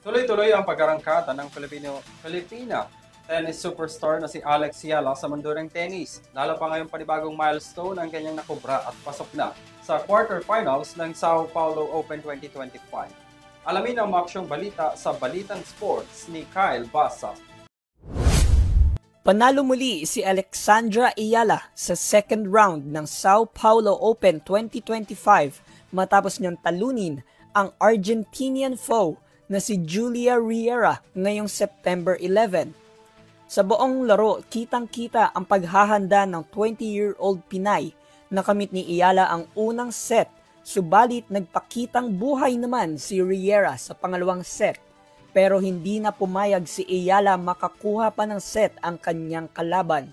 Tuloy-tuloy ang pag-arangkada ng Filipina tennis superstar na si Alex Yala sa mundo ng tennis. Lalo pa ngayong panibagong milestone ang kanyang nakubra at pasok na sa quarterfinals ng Sao Paulo Open 2025. Alamin ang maksyong balita sa Balitang Sports ni Kyle Basa. Panalo muli si Alexandra Ayala sa second round ng Sao Paulo Open 2025 matapos niyang talunin ang Argentinian foe na si Julia Riera ngayong September 11. Sa buong laro, kitang-kita ang paghahanda ng 20-year-old Pinay na kamit ni Ayala ang unang set, subalit nagpakitang buhay naman si Riera sa pangalawang set. Pero hindi na pumayag si Ayala makakuha pa ng set ang kanyang kalaban.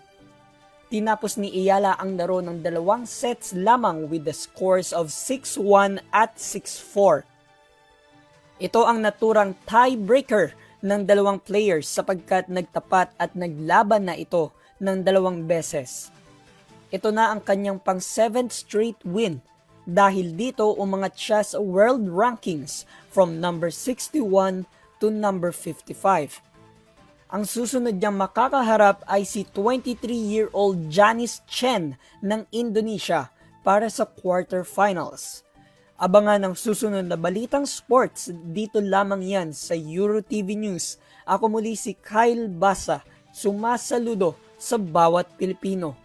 Tinapos ni Ayala ang laro ng 2 sets lamang with the scores of 6-1 at 6-4. Ito ang naturang tiebreaker ng 2 players sapagkat nagtapat at naglaban na ito ng 2 beses. Ito na ang kanyang pang 7th straight win dahil dito umangat siya sa world rankings from number 61 to number 55. Ang susunod niyang makakaharap ay si 23-year-old Janice Chen ng Indonesia para sa quarterfinals. Abangan ang susunod na Balitang Sports dito lamang yan sa EuroTV News. Ako muli si Kyle Basa, sumasaludo sa bawat Pilipino.